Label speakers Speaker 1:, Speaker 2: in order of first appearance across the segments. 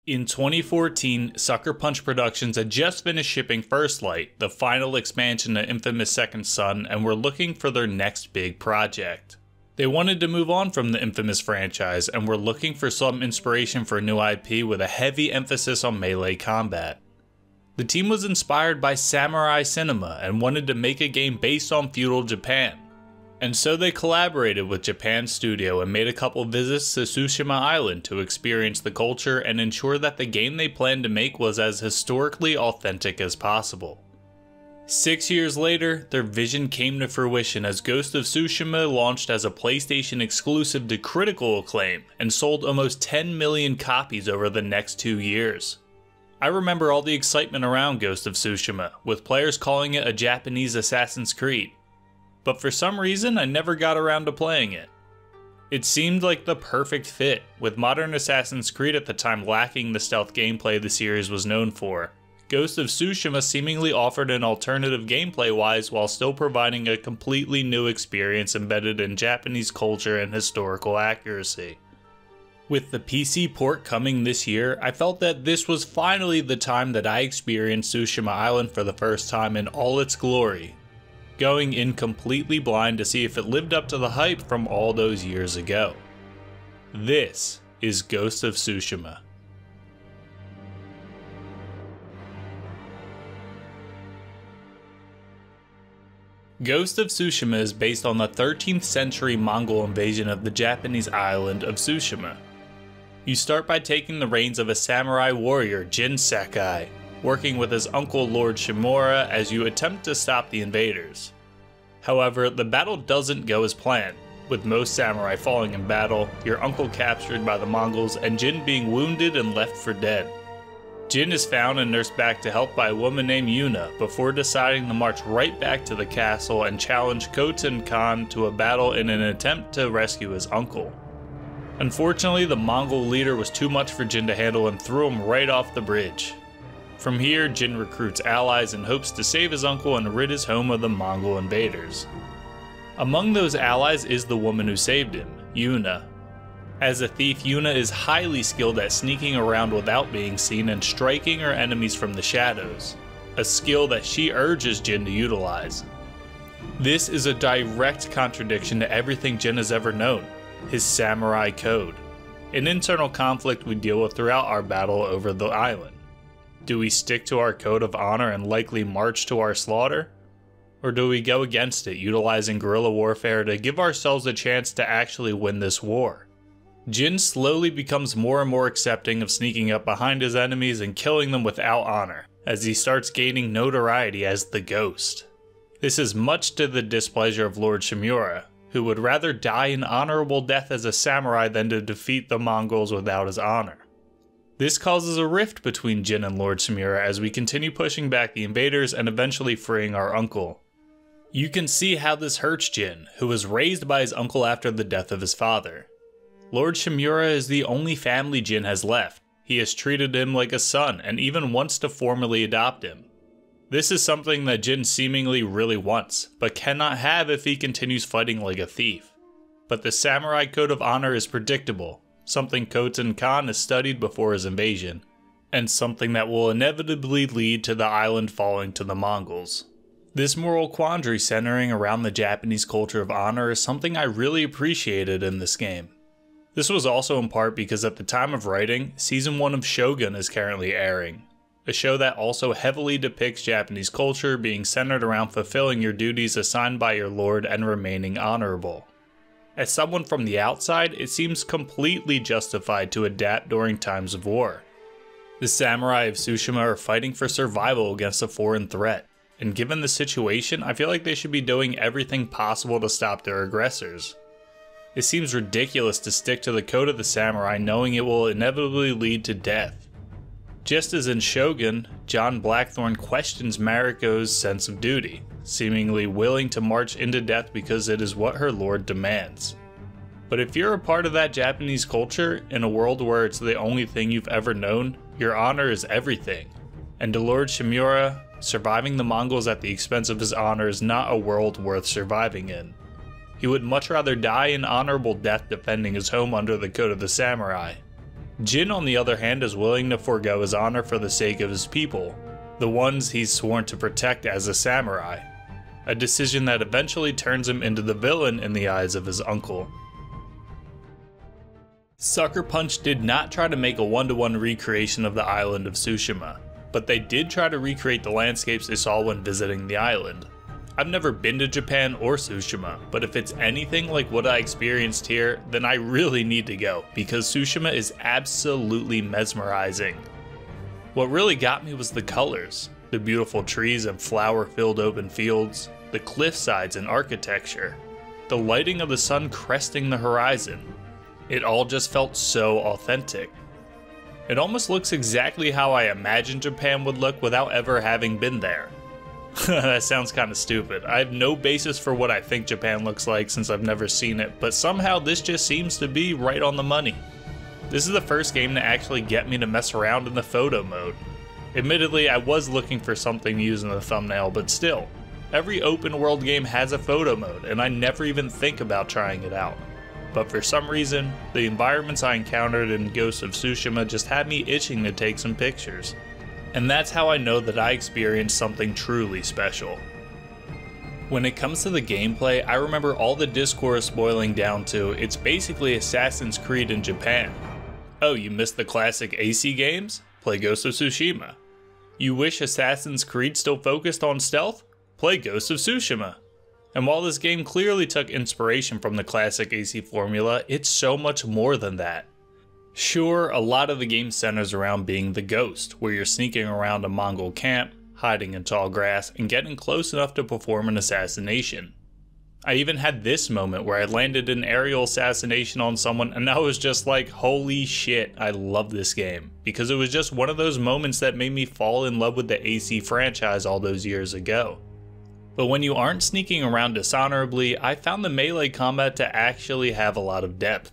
Speaker 1: In 2014, Sucker Punch Productions had just finished shipping First Light, the final expansion to Infamous Second Son, and were looking for their next big project. They wanted to move on from the Infamous franchise and were looking for some inspiration for a new IP with a heavy emphasis on melee combat. The team was inspired by samurai cinema and wanted to make a game based on feudal Japan. And so they collaborated with Japan Studio and made a couple visits to Tsushima Island to experience the culture and ensure that the game they planned to make was as historically authentic as possible. 6 years later, their vision came to fruition as Ghost of Tsushima launched as a PlayStation exclusive to critical acclaim and sold almost 10 million copies over the next 2 years. I remember all the excitement around Ghost of Tsushima, with players calling it a Japanese Assassin's Creed. But for some reason, I never got around to playing it. It seemed like the perfect fit, with modern Assassin's Creed at the time lacking the stealth gameplay the series was known for. Ghost of Tsushima seemingly offered an alternative gameplay-wise while still providing a completely new experience embedded in Japanese culture and historical accuracy. With the PC port coming this year, I felt that this was finally the time that I experienced Tsushima Island for the first time in all its glory, going in completely blind to see if it lived up to the hype from all those years ago. This is Ghost of Tsushima. Ghost of Tsushima is based on the 13th century Mongol invasion of the Japanese island of Tsushima. You start by taking the reins of a samurai warrior, Jin Sakai, working with his uncle Lord Shimura as you attempt to stop the invaders. However, the battle doesn't go as planned, with most samurai falling in battle, your uncle captured by the Mongols, and Jin being wounded and left for dead. Jin is found and nursed back to health by a woman named Yuna before deciding to march right back to the castle and challenge Khotun Khan to a battle in an attempt to rescue his uncle. Unfortunately, the Mongol leader was too much for Jin to handle and threw him right off the bridge. From here, Jin recruits allies in hopes to save his uncle and rid his home of the Mongol invaders. Among those allies is the woman who saved him, Yuna. As a thief, Yuna is highly skilled at sneaking around without being seen and striking her enemies from the shadows, a skill that she urges Jin to utilize. This is a direct contradiction to everything Jin has ever known, his samurai code, an internal conflict we deal with throughout our battle over the island. Do we stick to our code of honor and likely march to our slaughter? Or do we go against it, utilizing guerrilla warfare to give ourselves a chance to actually win this war? Jin slowly becomes more and more accepting of sneaking up behind his enemies and killing them without honor, as he starts gaining notoriety as the Ghost. This is much to the displeasure of Lord Shimura, who would rather die an honorable death as a samurai than to defeat the Mongols without his honor. This causes a rift between Jin and Lord Shimura as we continue pushing back the invaders and eventually freeing our uncle. You can see how this hurts Jin, who was raised by his uncle after the death of his father. Lord Shimura is the only family Jin has left. He has treated him like a son and even wants to formally adopt him. This is something that Jin seemingly really wants, but cannot have if he continues fighting like a thief. But the samurai code of honor is predictable, something Khotun Khan has studied before his invasion, and something that will inevitably lead to the island falling to the Mongols. This moral quandary centering around the Japanese culture of honor is something I really appreciated in this game. This was also in part because at the time of writing, Season 1 of Shogun is currently airing, a show that also heavily depicts Japanese culture being centered around fulfilling your duties assigned by your lord and remaining honorable. As someone from the outside, it seems completely justified to adapt during times of war. The samurai of Tsushima are fighting for survival against a foreign threat, and given the situation, I feel like they should be doing everything possible to stop their aggressors. It seems ridiculous to stick to the code of the samurai knowing it will inevitably lead to death. Just as in Shogun, John Blackthorne questions Mariko's sense of duty, seemingly willing to march into death because it is what her lord demands. But if you're a part of that Japanese culture, in a world where it's the only thing you've ever known, your honor is everything. And to Lord Shimura, surviving the Mongols at the expense of his honor is not a world worth surviving in. He would much rather die an honorable death defending his home under the code of the samurai. Jin, on the other hand, is willing to forego his honor for the sake of his people, the ones he's sworn to protect as a samurai, a decision that eventually turns him into the villain in the eyes of his uncle. Sucker Punch did not try to make a one-to-one recreation of the island of Tsushima, but they did try to recreate the landscapes they saw when visiting the island. I've never been to Japan or Tsushima, but if it's anything like what I experienced here, then I really need to go, because Tsushima is absolutely mesmerizing. What really got me was the colors, the beautiful trees and flower-filled open fields, the cliffsides and architecture, the lighting of the sun cresting the horizon. It all just felt so authentic. It almost looks exactly how I imagined Japan would look without ever having been there. That sounds kind of stupid. I have no basis for what I think Japan looks like since I've never seen it, but somehow this just seems to be right on the money. This is the first game to actually get me to mess around in the photo mode. Admittedly, I was looking for something to use in the thumbnail, but still, every open world game has a photo mode, and I never even think about trying it out. But for some reason, the environments I encountered in Ghost of Tsushima just had me itching to take some pictures. And that's how I know that I experienced something truly special. When it comes to the gameplay, I remember all the discourse boiling down to, it's basically Assassin's Creed in Japan. Oh, you missed the classic AC games? Play Ghost of Tsushima. You wish Assassin's Creed still focused on stealth? Play Ghost of Tsushima. And while this game clearly took inspiration from the classic AC formula, it's so much more than that. Sure, a lot of the game centers around being the ghost, where you're sneaking around a Mongol camp, hiding in tall grass, and getting close enough to perform an assassination. I even had this moment where I landed an aerial assassination on someone and I was just like, holy shit, I love this game. Because it was just one of those moments that made me fall in love with the AC franchise all those years ago. But when you aren't sneaking around dishonorably, I found the melee combat to actually have a lot of depth.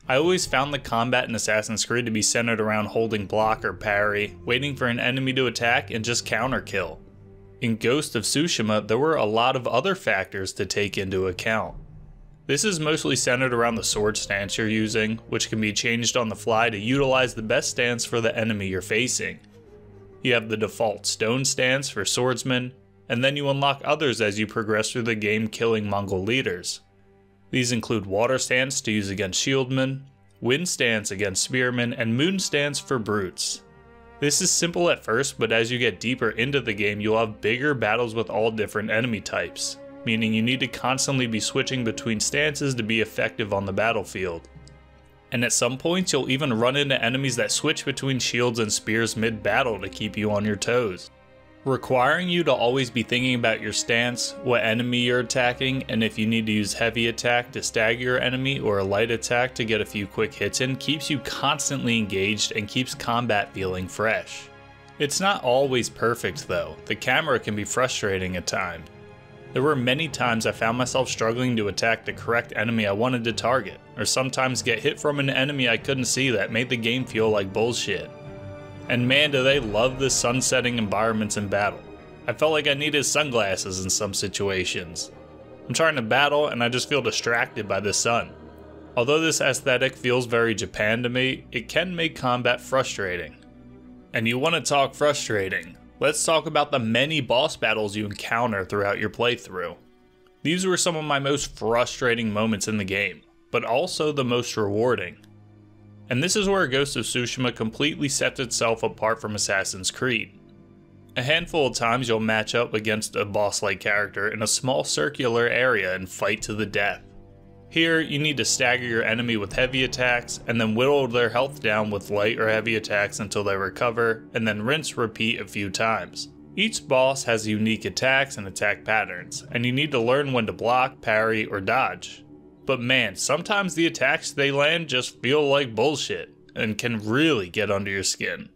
Speaker 1: I always found the combat in Assassin's Creed to be centered around holding block or parry, waiting for an enemy to attack, and just counter kill. In Ghost of Tsushima, there were a lot of other factors to take into account. This is mostly centered around the sword stance you're using, which can be changed on the fly to utilize the best stance for the enemy you're facing. You have the default stone stance for swordsmen, and then you unlock others as you progress through the game killing Mongol leaders. These include water stance to use against shieldmen, wind stance against spearmen, and moon stance for brutes. This is simple at first, but as you get deeper into the game, you'll have bigger battles with all different enemy types, meaning you need to constantly be switching between stances to be effective on the battlefield. And at some points, you'll even run into enemies that switch between shields and spears mid-battle to keep you on your toes, requiring you to always be thinking about your stance, what enemy you're attacking, and if you need to use heavy attack to stagger your enemy or a light attack to get a few quick hits in, keeps you constantly engaged and keeps combat feeling fresh. It's not always perfect though, the camera can be frustrating at times. There were many times I found myself struggling to attack the correct enemy I wanted to target, or sometimes get hit from an enemy I couldn't see that made the game feel like bullshit. And man, do they love the sun-setting environments in battle. I felt like I needed sunglasses in some situations. I'm trying to battle and I just feel distracted by the sun. Although this aesthetic feels very Japan to me, it can make combat frustrating. And you want to talk frustrating? Let's talk about the many boss battles you encounter throughout your playthrough. These were some of my most frustrating moments in the game, but also the most rewarding. And this is where Ghost of Tsushima completely sets itself apart from Assassin's Creed. A handful of times you'll match up against a boss-like character in a small circular area and fight to the death. Here, you need to stagger your enemy with heavy attacks, and then whittle their health down with light or heavy attacks until they recover, and then rinse repeat a few times. Each boss has unique attacks and attack patterns, and you need to learn when to block, parry, or dodge. But man, sometimes the attacks they land just feel like bullshit, and can really get under your skin.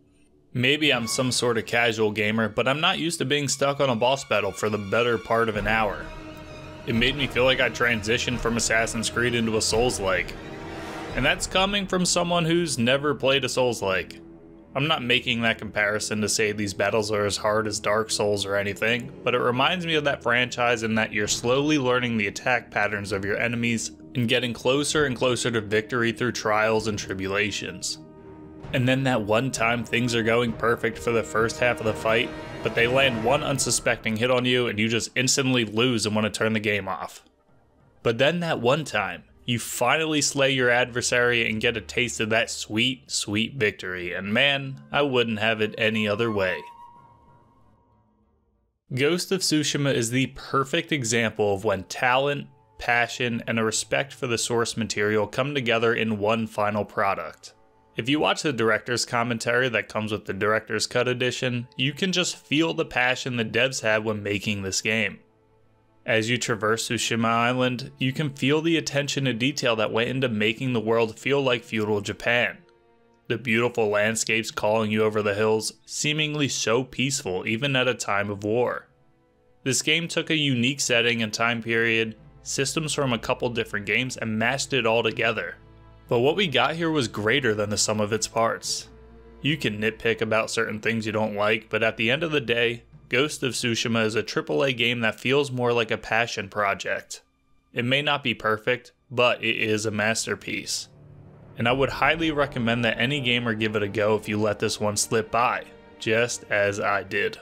Speaker 1: Maybe I'm some sort of casual gamer, but I'm not used to being stuck on a boss battle for the better part of an hour. It made me feel like I transitioned from Assassin's Creed into a Souls-like. And that's coming from someone who's never played a Souls-like. I'm not making that comparison to say these battles are as hard as Dark Souls or anything, but it reminds me of that franchise in that you're slowly learning the attack patterns of your enemies and getting closer and closer to victory through trials and tribulations. And then that one time things are going perfect for the first half of the fight, but they land one unsuspecting hit on you and you just instantly lose and want to turn the game off. But then that one time, you finally slay your adversary and get a taste of that sweet, sweet victory, and man, I wouldn't have it any other way. Ghost of Tsushima is the perfect example of when talent, passion, and a respect for the source material come together in one final product. If you watch the director's commentary that comes with the director's cut edition, you can just feel the passion the devs had when making this game. As you traverse Tsushima Island, you can feel the attention to detail that went into making the world feel like feudal Japan. The beautiful landscapes calling you over the hills, seemingly so peaceful even at a time of war. This game took a unique setting and time period, systems from a couple different games, and mashed it all together. But what we got here was greater than the sum of its parts. You can nitpick about certain things you don't like, but at the end of the day, Ghost of Tsushima is a AAA game that feels more like a passion project. It may not be perfect, but it is a masterpiece. And I would highly recommend that any gamer give it a go if you let this one slip by, just as I did.